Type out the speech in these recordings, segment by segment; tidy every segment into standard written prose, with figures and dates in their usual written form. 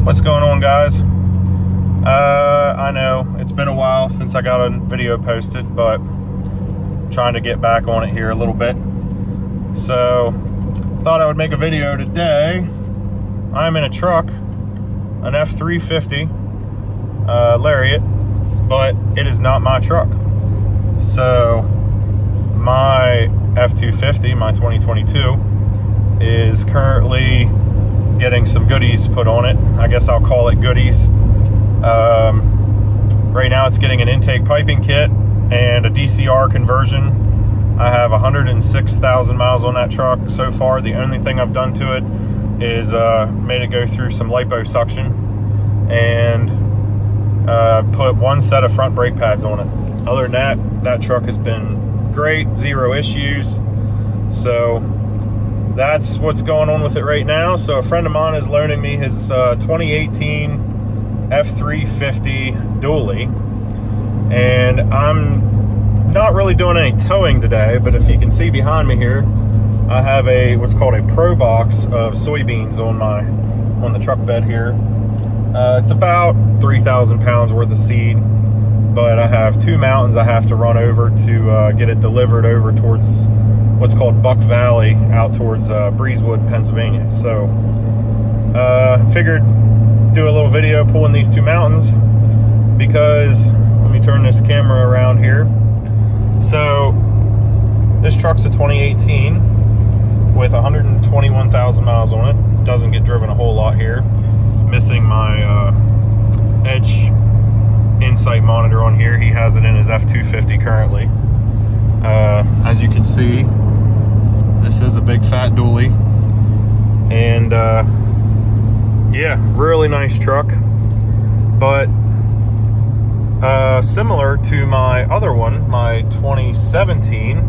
What's going on, guys? I know it's been a while since I got a video posted, but trying to get back on it here a little bit. So thought I would make a video today. I'm in a truck, an F350 Lariat, but it is not my truck. So my F250, my 2022, is currently getting some goodies put on it. I guess I'll call it goodies. Right now it's getting an intake piping kit and a DCR conversion. I have 106,000 miles on that truck so far. The only thing I've done to it is made it go through some liposuction and put one set of front brake pads on it. Other than that, that truck has been great, zero issues. So that's what's going on with it right now. So a friend of mine is loaning me his 2018 F350 dually, and I'm not really doing any towing today, but if you can see behind me here, I have a what's called a pro box of soybeans on the truck bed here. It's about 3,000 pounds worth of seed, but I have two mountains I have to run over to get it delivered over towards what's called Buck Valley, out towards Breezewood, Pennsylvania. So figured do a little video pulling these two mountains, because let me turn this camera around here. So this truck's a 2018 with 121,000 miles on it. Doesn't get driven a whole lot here. Missing my edge insight monitor on here. He has it in his F250 currently. As you can see, this is a big fat dually, and yeah, really nice truck, but similar to my other one, my 2017,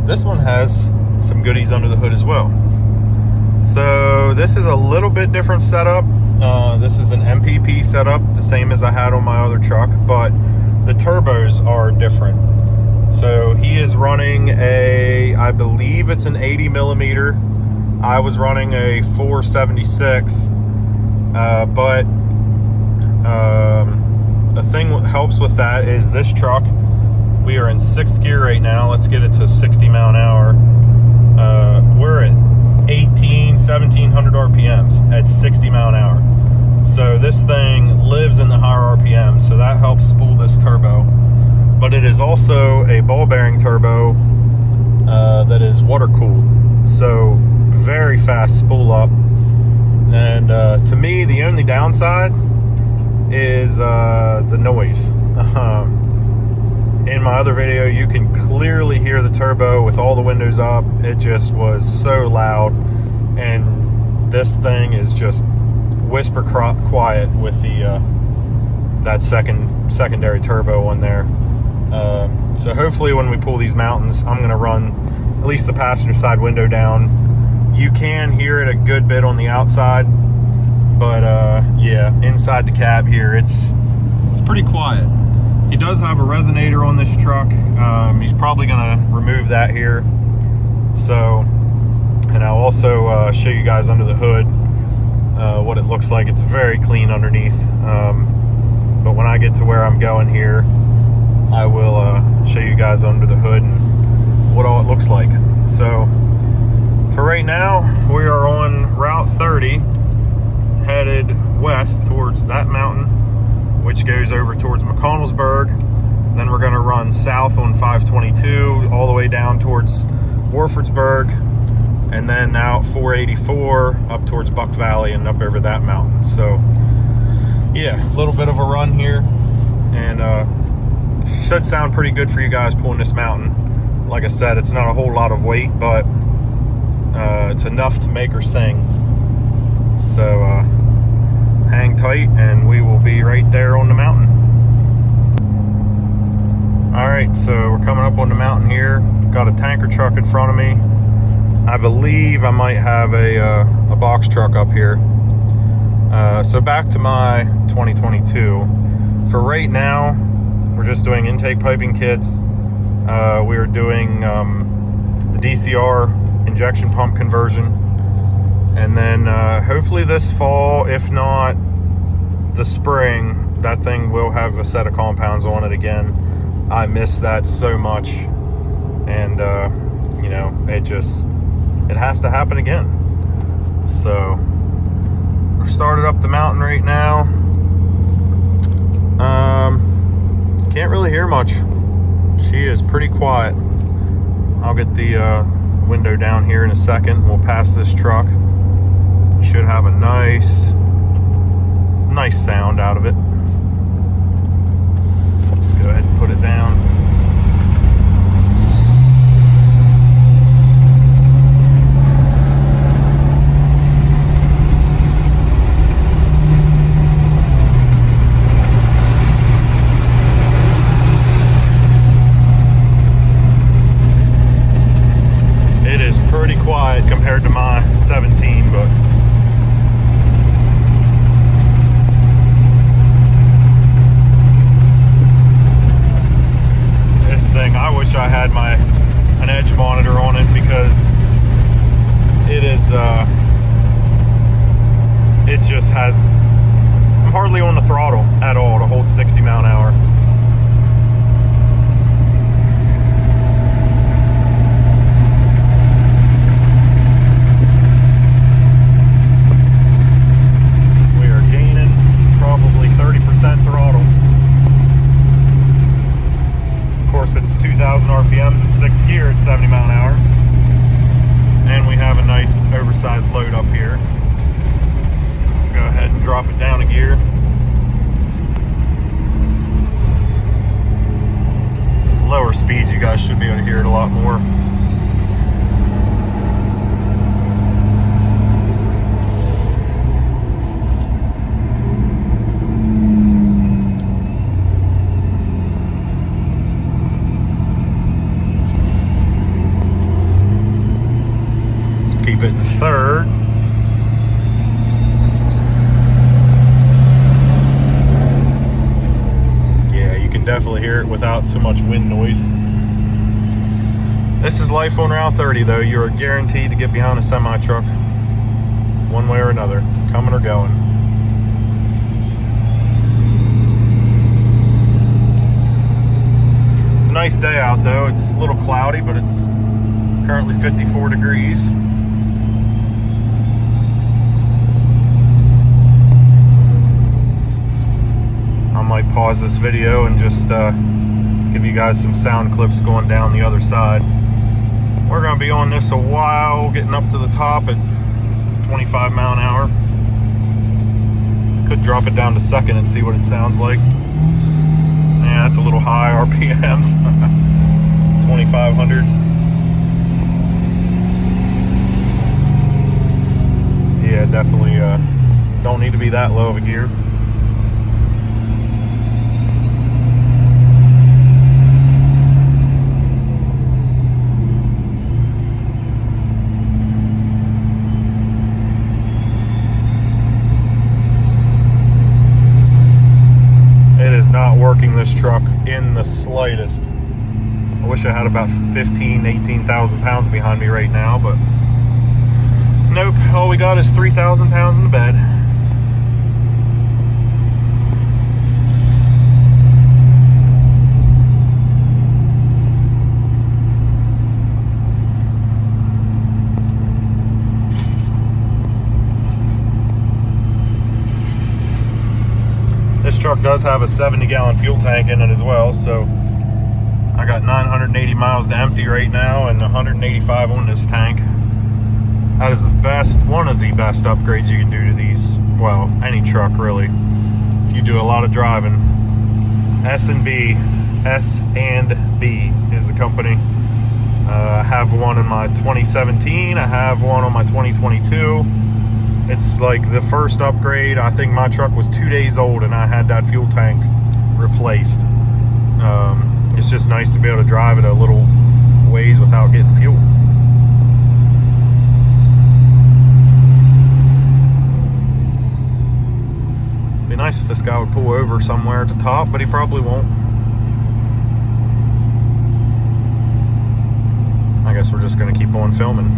this one has some goodies under the hood as well. So this is a little bit different setup. This is an MPP setup, the same as I had on my other truck, but the turbos are different. So he is running I believe it's an 80 millimeter. I was running a 476. But the thing that helps with that is this truck, we are in 6th gear right now. Let's get it to 60 mile an hour. We're at 1700 RPMs at 60 mile an hour. So this thing lives in the higher RPM, so that helps spool this turbo. But it is also a ball bearing turbo that is water cooled, so very fast spool up. And to me, the only downside is the noise. In my other video, you can clearly hear the turbo with all the windows up. It just was so loud, and this thing is just whisper quiet with the that secondary turbo on there. So hopefully when we pull these mountains, I'm gonna run at least the passenger side window down. You can hear it a good bit on the outside, but yeah, inside the cab here, it's pretty quiet. He does have a resonator on this truck. He's probably gonna remove that here. So, and I'll also show you guys under the hood what it looks like. It's very clean underneath. But when I get to where I'm going here, I will show you guys under the hood and what all it looks like. So for right now, we are on Route 30, headed west towards that mountain, which goes over towards McConnellsburg. Then we're going to run south on 522 all the way down towards Warfordsburg, and then out 484 up towards Buck Valley and up over that mountain. So yeah, a little bit of a run here, and should sound pretty good for you guys pulling this mountain. Like I said, it's not a whole lot of weight, but it's enough to make her sing. So hang tight, and we will be right there on the mountain. All right, so we're coming up on the mountain here. Got a tanker truck in front of me. I believe I might have a box truck up here. So back to my 2022. For right now, we're just doing intake piping kits. We are doing the DCR injection pump conversion. And then hopefully this fall, if not the spring, that thing will have a set of compounds on it again. I miss that so much. And, you know, it has to happen again. So, we're started up the mountain right now. Can't really hear much. She is pretty quiet. I'll get the window down here in a second. We'll pass this truck. Should have a nice sound out of it. Let's go ahead and put it down. It is pretty quiet compared to my 17, but thing, I wish I had an edge monitor on it, because it just has, I'm hardly on the throttle at all to hold 60 mile an hour. We are gaining probably 30% throttle. Of course, it's 2,000 RPMs in 6th gear at 70 mile an hour. And we have a nice oversized load up here. Go ahead and drop it down a gear. Lower speeds, you guys should be able to hear it a lot more. Keep it in 3rd. Yeah, you can definitely hear it without so much wind noise. This is life on Route 30, though. You are guaranteed to get behind a semi-truck one way or another, coming or going. Nice day out, though. It's a little cloudy, but it's currently 54 degrees. I might pause this video and just give you guys some sound clips going down the other side. We're going to be on this a while, getting up to the top at 25 mile an hour. Could drop it down to 2nd and see what it sounds like. Yeah, that's a little high RPMs. 2,500. Yeah, definitely don't need to be that low of a gear. Not working this truck in the slightest. I wish I had about 18,000 pounds behind me right now, but nope, all we got is 3,000 pounds in the bed. This truck does have a 70-gallon fuel tank in it as well, so I got 980 miles to empty right now and 185 on this tank. That is one of the best upgrades you can do to these, well, any truck really, if you do a lot of driving. S&B is the company. I have one in my 2017, I have one on my 2022. It's like the first upgrade. I think my truck was 2 days old and I had that fuel tank replaced. It's just nice to be able to drive it a little ways without getting fuel. Be nice if this guy would pull over somewhere at the top, but he probably won't. I guess we're just going to keep on filming.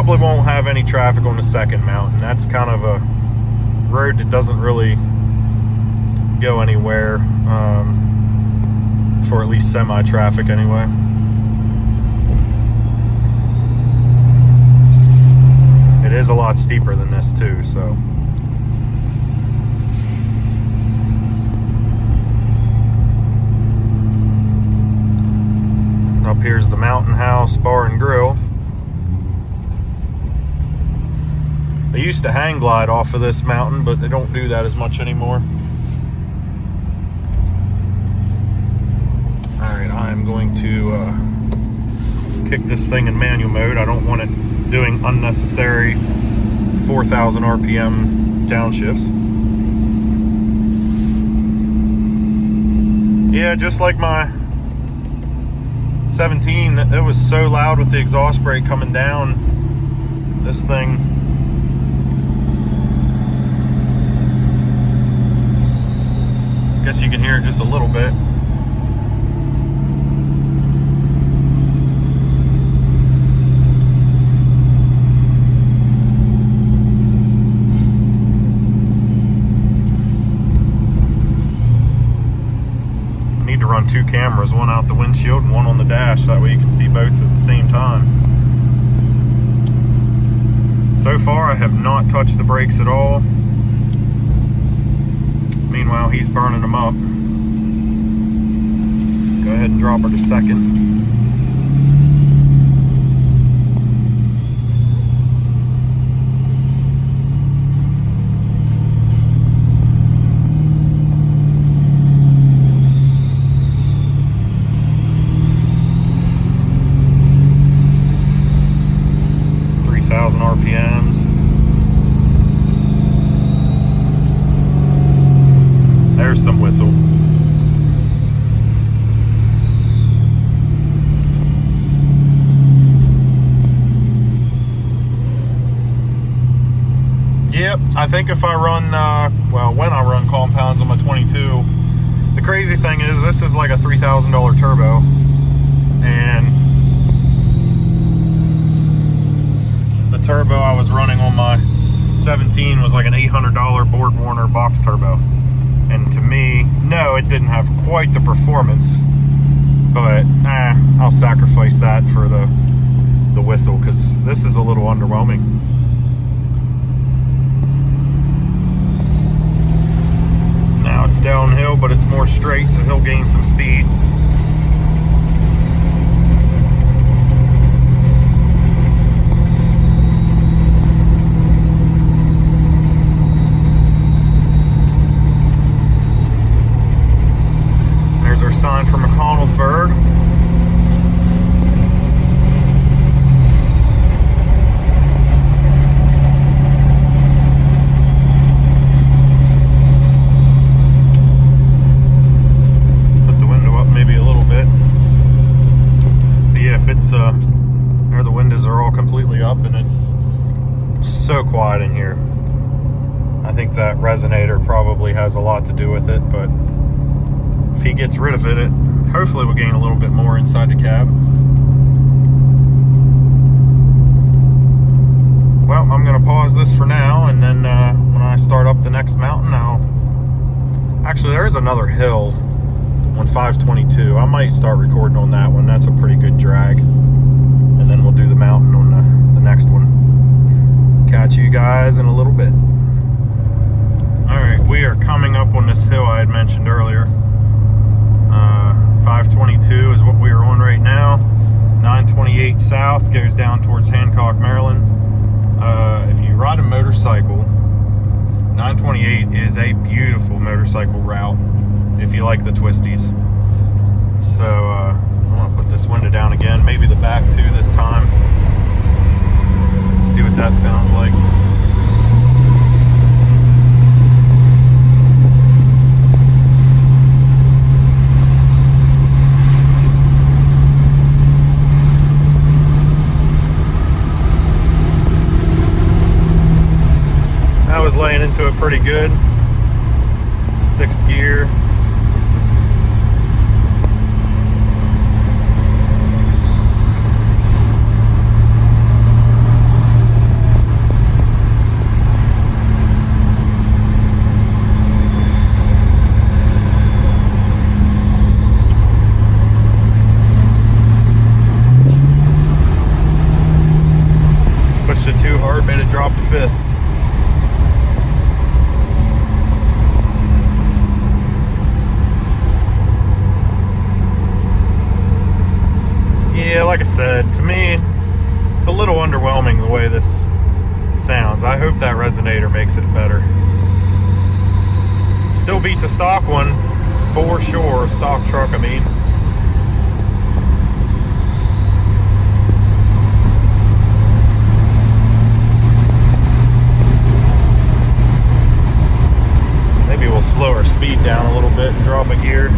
probably won't have any traffic on the second mountain. That's kind of a road that doesn't really go anywhere, for at least semi-traffic anyway. It is a lot steeper than this too, so. Up here's the Mountain House Bar and Grill. They used to hang glide off of this mountain, but they don't do that as much anymore. Alright, I'm going to kick this thing in manual mode. I don't want it doing unnecessary 4,000 RPM downshifts. Yeah, just like my 17, it was so loud with the exhaust brake coming down. This thing, I guess you can hear it just a little bit. Run two cameras, one out the windshield and one on the dash, that way you can see both at the same time. So far I have not touched the brakes at all. Meanwhile he's burning them up. Go ahead and drop her to second. RPMs. There's some whistle. Yep, I think if I run, well, when I run compounds on my 22, the crazy thing is this is like a $3,000 turbo, and the turbo I was running on my 17 was like an $800 BorgWarner box turbo. And to me, no, it didn't have quite the performance, but I'll sacrifice that for the whistle, because this is a little underwhelming. Now it's downhill, but it's more straight, so he'll gain some speed. Sign from McConnellsburg. Put the window up maybe a little bit. But yeah, if it's there, the windows are all completely up and it's so quiet in here. I think that resonator probably has a lot to do with it, but if he gets rid of it, hopefully we'll gain a little bit more inside the cab. Well, I'm going to pause this for now, and then when I start up the next mountain, actually, there is another hill on 522. I might start recording on that one. That's a pretty good drag. And then we'll do the mountain on the next one. Catch you guys in a little bit. Alright, we are coming up on this hill I had mentioned earlier. 522 is what we are on right now. 928 south goes down towards Hancock, Maryland. If you ride a motorcycle, 928 is a beautiful motorcycle route if you like the twisties. So I'm going to put this window down again, maybe the back too this time. See what that sounds like. I was laying into it pretty good. 6th gear. to drop the fifth. Yeah, like I said, to me, it's a little underwhelming the way this sounds. I hope that resonator makes it better. Still beats a stock one, for sure. A stock truck, I mean. Maybe we'll slow our speed down a little bit and drop a gear.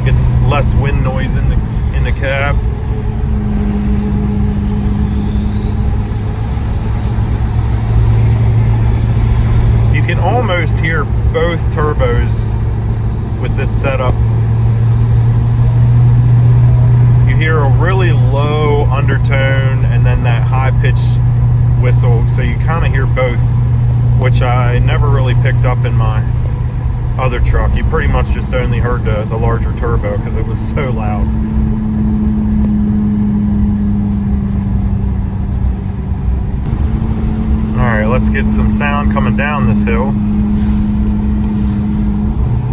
Gets less wind noise in the cab. You can almost hear both turbos with this setup. You hear a really low undertone and then that high-pitched whistle, so you kind of hear both, which I never really picked up in my other truck. You pretty much just only heard the larger turbo because it was so loud. Alright, let's get some sound coming down this hill.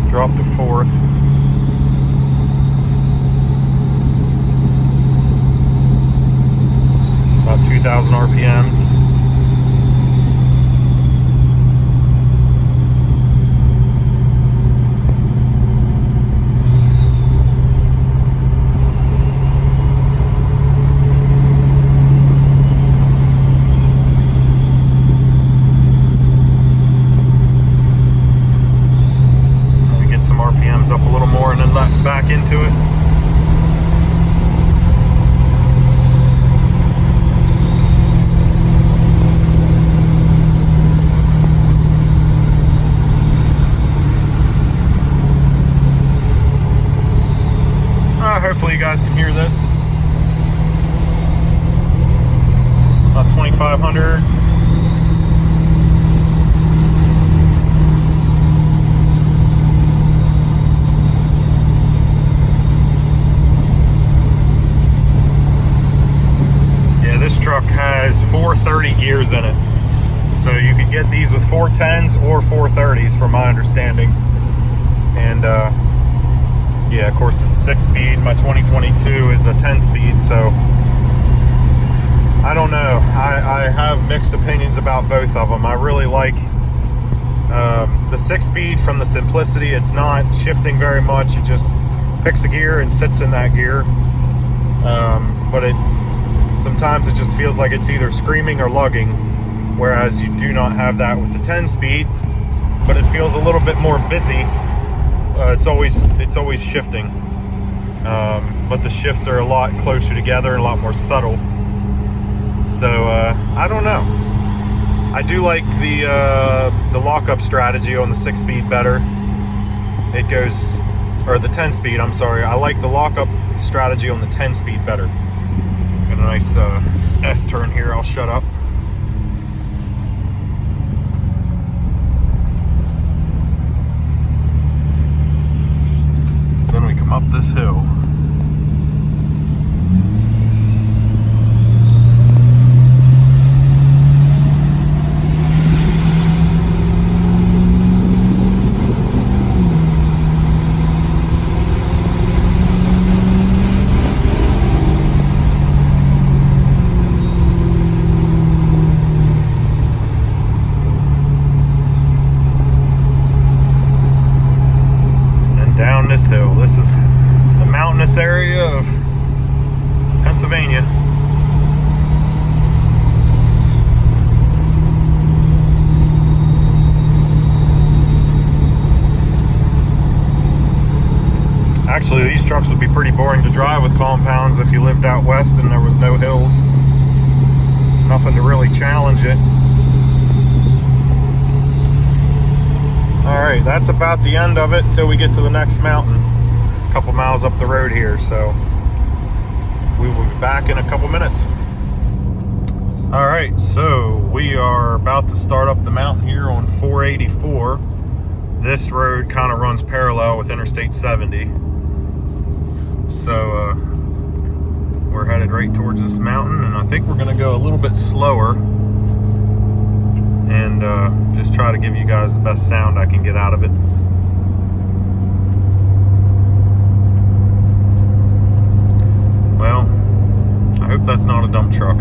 Drop to fourth. About 2,000 RPMs. Up a little more and then let back into it. Hopefully you guys can hear this. About 2,500. This truck has 430 gears in it, so you could get these with 410s or 430s from my understanding. And yeah, of course it's 6-speed. My 2022 is a 10-speed, so I don't know. I have mixed opinions about both of them. I really like the 6-speed from the simplicity. It's not shifting very much. It just picks a gear and sits in that gear. But sometimes it just feels like it's either screaming or lugging, whereas you do not have that with the 10-speed, but it feels a little bit more busy. It's always shifting, but the shifts are a lot closer together and a lot more subtle. So I don't know. I do like the lockup strategy on the 6-speed better. It goes, or the 10-speed. I'm sorry. I like the lockup strategy on the 10-speed better. Got a nice S-turn here. I'll shut up. So then we come up this hill. Down this hill. This is the mountainous area of Pennsylvania. Actually, these trucks would be pretty boring to drive with compounds if you lived out west and there was no hills. Nothing to really challenge it. Alright, that's about the end of it until we get to the next mountain. A couple miles up the road here, so we will be back in a couple minutes. Alright, so we are about to start up the mountain here on 484. This road kind of runs parallel with Interstate 70. So we're headed right towards this mountain, and I think we're going to go a little bit slower and just try to give you guys the best sound I can get out of it. Well, I hope that's not a dump truck.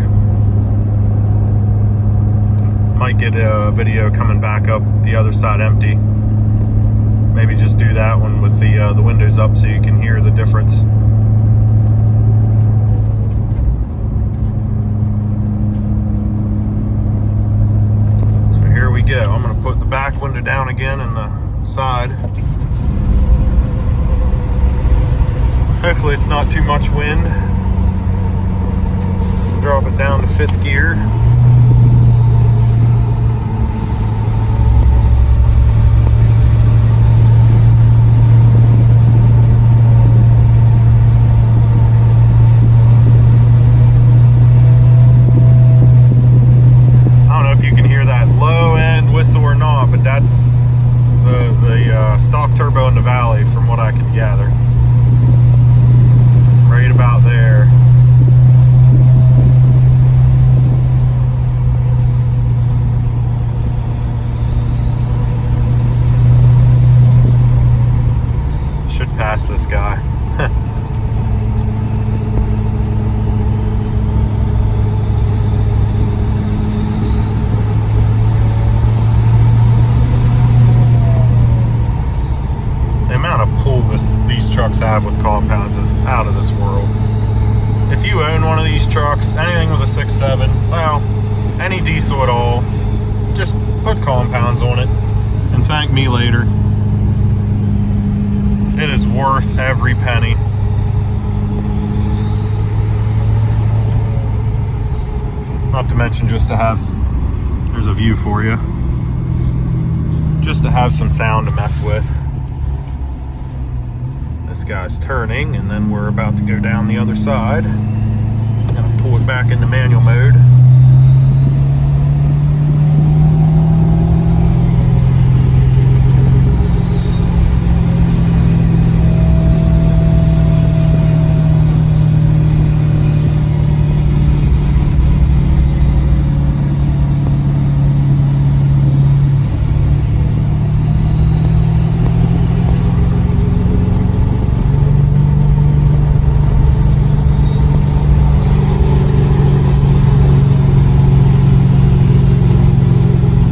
Might get a video coming back up the other side empty. Maybe just do that one with the windows up so you can hear the difference. So here we go. I'm going to put the back window down again in the side. Hopefully it's not too much wind. Drop it down to 5th gear. I don't know if you can hear that low end whistle or not, but that's the stock turbo in the valley from what I can gather. Right about there. Should pass this guy. The amount of pull these trucks have with compounds is out of this world. If you own one of these trucks, anything with a 6.7, well, any diesel at all, just put compounds on it and thank me later. It is worth every penny. Not to mention just to have, there's a view for you, just to have some sound to mess with. This guy's turning, and then we're about to go down the other side. I'm gonna pull it back into manual mode.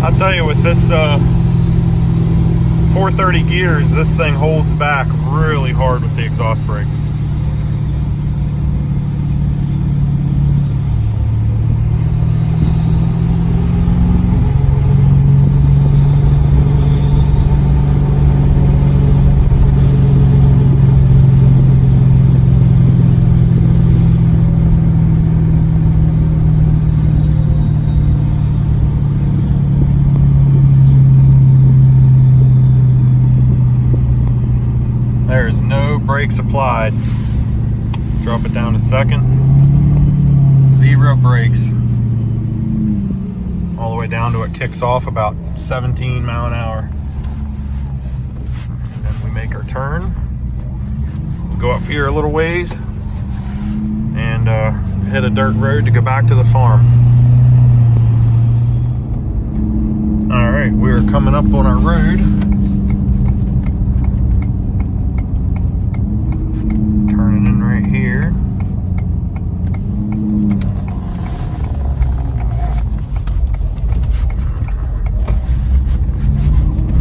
I'll tell you, with this 430 gears, this thing holds back really hard with the exhaust brake. There's no brakes applied. Drop it down to 2nd. 0 brakes. All the way down to it kicks off about 17 mile an hour. And then we make our turn. Go up here a little ways and hit a dirt road to go back to the farm. All right, we're coming up on our road. Here.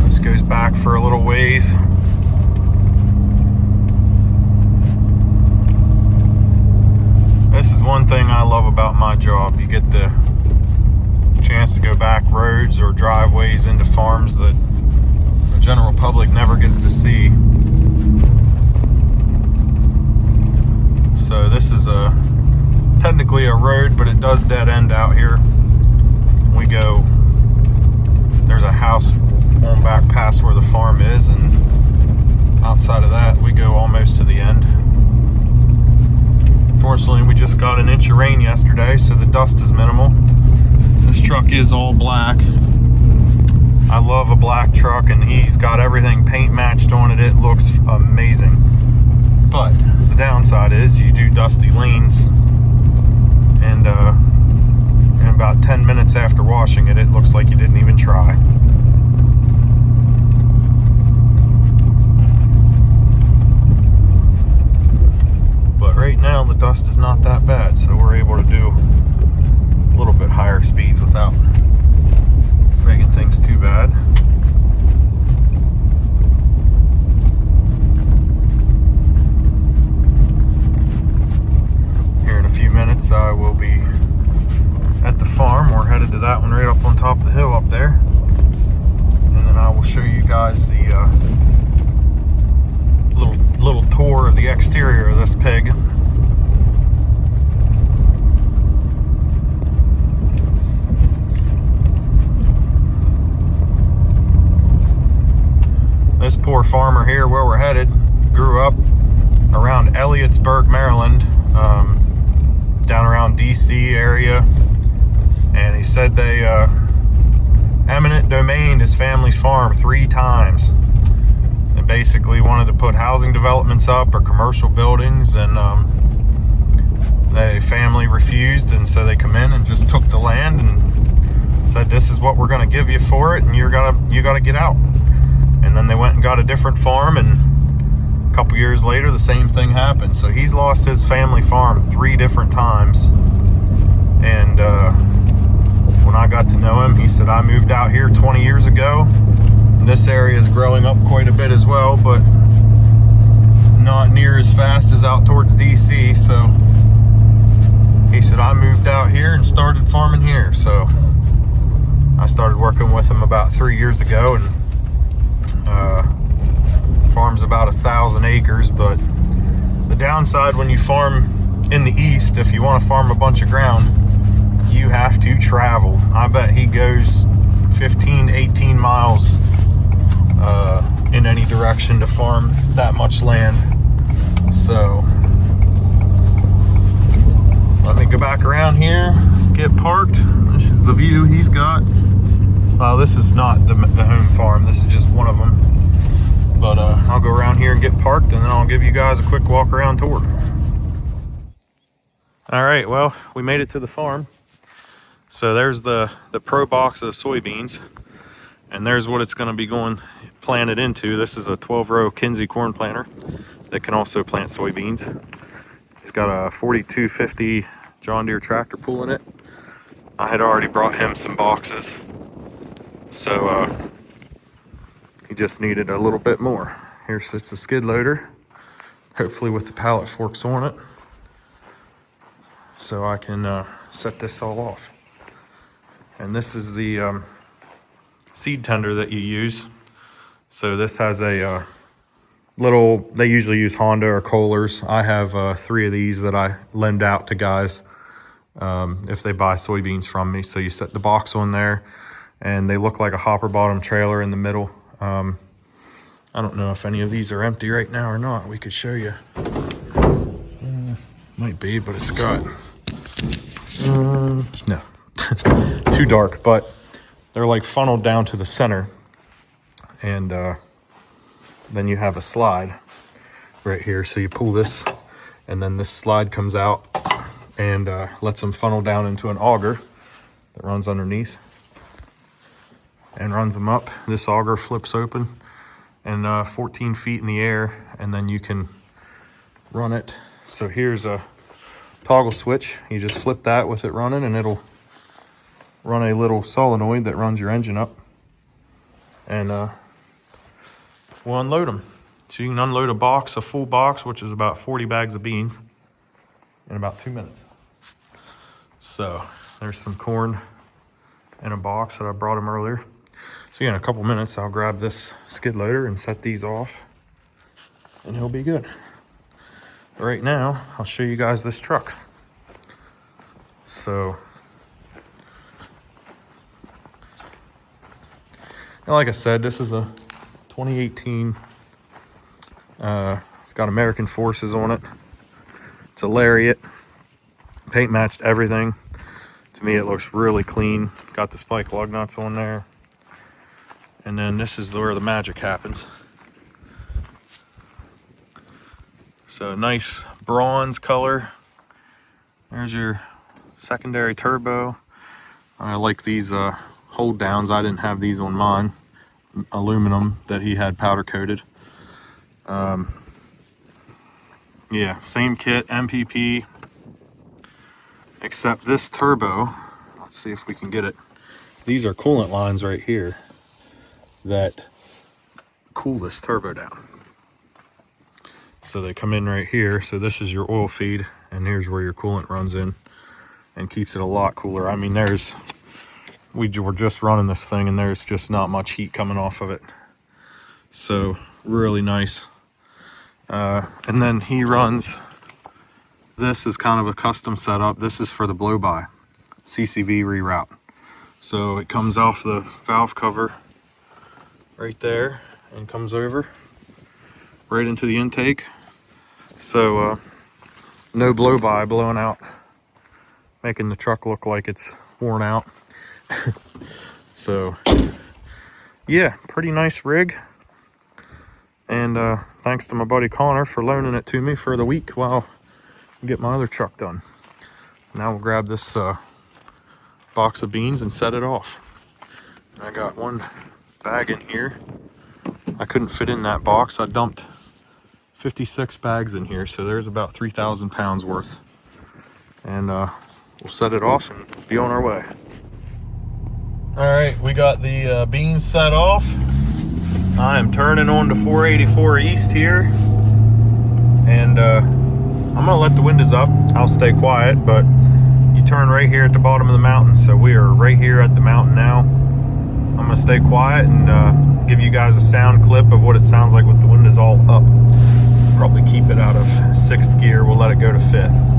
This goes back for a little ways. This is one thing I love about my job. You get the chance to go back roads or driveways into farms that the general public never gets to see. So this is technically a road, but it does dead end out here. We go, there's a house on back past where the farm is, and outside of that we go almost to the end. Fortunately, we just got an inch of rain yesterday, so the dust is minimal. This truck is all black. I love a black truck, and he's got everything paint matched on it. It looks amazing. But the downside is you do dusty lanes, and about 10 minutes after washing it, it looks like you didn't even try. But right now the dust is not that bad, so we're able to do a little bit higher speeds without making things too bad. Here in a few minutes I will be at the farm. We're headed to that one right up on top of the hill up there, and then I will show you guys the little tour of the exterior of this pig. This poor farmer here where we're headed grew up around Elliotsburg, Maryland, down around DC area, and he said they eminent domained his family's farm 3 times. They basically wanted to put housing developments up or commercial buildings, and the family refused, and so they come in and just took the land and said, this is what we're going to give you for it, and you gotta get out. And then they went and got a different farm, and a couple years later the same thing happened. So he's lost his family farm 3 different times. And when I got to know him, he said, I moved out here 20 years ago. This area is growing up quite a bit as well, but not near as fast as out towards DC. So he said, I moved out here and started farming here. So I started working with him about 3 years ago, and farm's about 1,000 acres. But the downside when you farm in the east, if you want to farm a bunch of ground, you have to travel. I bet he goes 15 to 18 miles in any direction to farm that much land. So let me go back around here, get parked. This is the view he's got. Well, this is not the home farm, this is just one of them. But I'll go around here and get parked, and then I'll give you guys a quick walk around tour. All right, well, we made it to the farm. So there's the pro box of soybeans, and there's what it's going to be planted into. This is a 12-row Kinsey corn planter that can also plant soybeans. It's got a 4250 John Deere tractor pulling it. I had already brought him some boxes, so he just needed a little bit more. Here sits the skid loader, hopefully with the pallet forks on it, so I can set this all off. And this is the seed tender that you use. So this has a they usually use Honda or Kohlers. I have 3 of these that I lend out to guys if they buy soybeans from me. So you set the box on there, and they look like a hopper bottom trailer in the middle. I don't know if any of these are empty right now or not. We could show you. Might be, but it's got no. Too dark, but they're like funneled down to the center, and then you have a slide right here. So you pull this, and then this slide comes out and lets them funnel down into an auger that runs underneath and runs them up. This auger flips open and 14 feet in the air, and then you can run it. So here's a toggle switch. You just flip that with it running, and it'll run a little solenoid that runs your engine up, and we'll unload them. So you can unload a full box, which is about 40 bags of beans, in about 2 minutes. So there's some corn in a box that I brought him earlier. So yeah, in a couple minutes I'll grab this skid loader and set these off, and he'll be good. But right now I'll show you guys this truck. So like I said, this is a 2018. It's got American Forces on it. It's a Lariat. Paint matched everything. To me, it looks really clean. Got the spike lug nuts on there. And then this is where the magic happens. So nice bronze color. There's your secondary turbo. I like these hold downs. I didn't have these on mine. Aluminum that he had powder coated. Yeah, same kit, MPP, except this turbo, let's see if we can get it. These are coolant lines right here that cool this turbo down. So they come in right here. So this is your oil feed, and here's where your coolant runs in and keeps it a lot cooler. I mean, we were just running this thing and there's just not much heat coming off of it. So really nice. And then he runs, this is kind of a custom setup. This is for the blow-by CCV reroute. So it comes off the valve cover right there and comes over right into the intake. So no blow-by blowing out, making the truck look like it's worn out. So yeah, pretty nice rig. And thanks to my buddy Connor for loaning it to me for the week while I get my other truck done. Now we'll grab this box of beans and set it off. I got one bag in here. I couldn't fit in that box. I dumped 56 bags in here, so there's about 3,000 pounds worth. And we'll set it off and be on our way. All right, we got the beans set off. I am turning on to 484 East here, and I'm gonna let the windows up. I'll stay quiet, but you turn right here at the bottom of the mountain, so we are right here at the mountain now. I'm gonna stay quiet and give you guys a sound clip of what it sounds like with the windows all up. Probably keep it out of 6th gear. We'll let it go to 5th.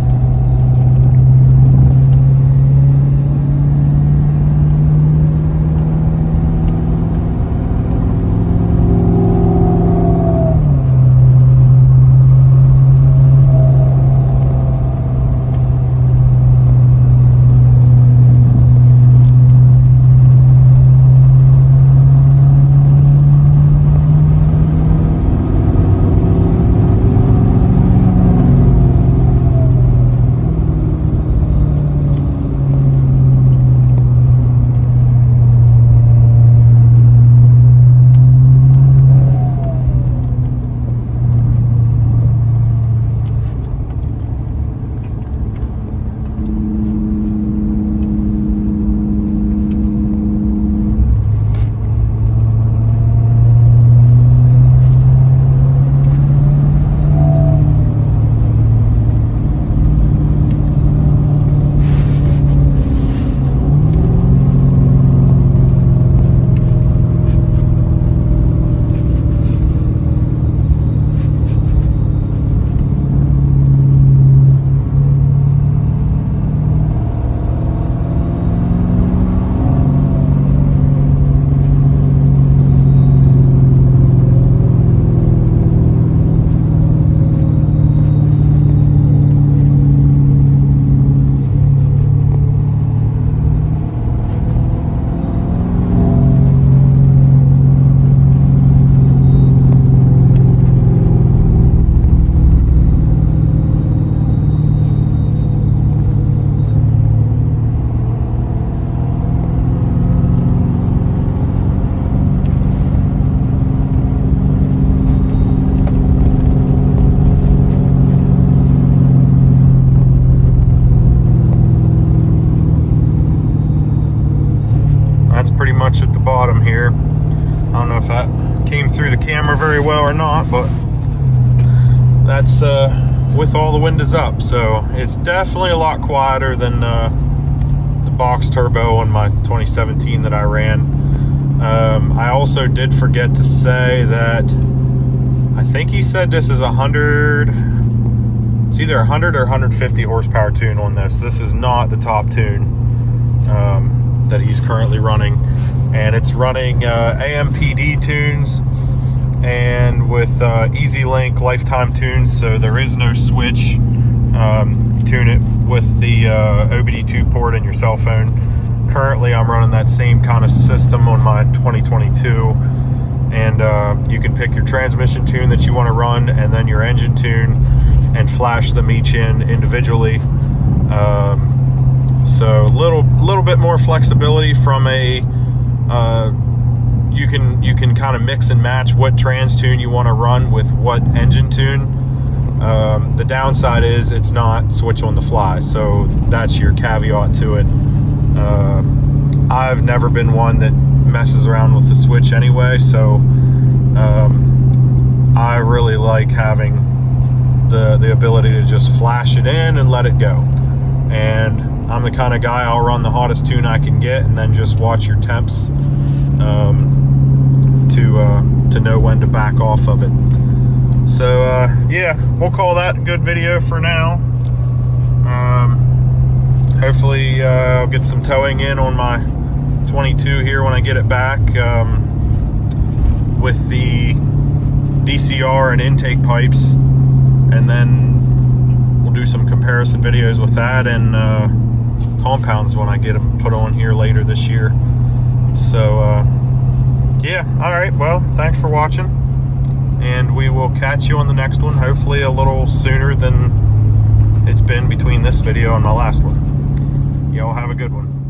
Pretty much at the bottom here. I don't know if that came through the camera very well or not, but that's with all the windows up. So it's definitely a lot quieter than the box turbo on my 2017 that I ran. I also did forget to say that I think he said this is 100, it's either 100 or 150 horsepower tune on this. This is not the top tune that he's currently running, and it's running AMPD tunes and with Easy Link lifetime tunes, so there is no switch. You tune it with the OBD2 port in your cell phone. Currently I'm running that same kind of system on my 2022, and you can pick your transmission tune that you want to run and then your engine tune and flash them each in individually. So a little bit more flexibility from a you can kind of mix and match what trans tune you want to run with what engine tune. The downside is it's not switch on the fly, so that's your caveat to it. I've never been one that messes around with the switch anyway, so I really like having the ability to just flash it in and let it go. And I'm the kind of guy, I'll run the hottest tune I can get and then just watch your temps to know when to back off of it. So yeah, we'll call that a good video for now. Hopefully I'll get some towing in on my 22 here when I get it back, with the DCR and intake pipes, and then we'll do some comparison videos with that and compounds when I get them put on here later this year. So yeah, all right, well, thanks for watching, and we will catch you on the next one, hopefully a little sooner than it's been between this video and my last one. Y'all have a good one.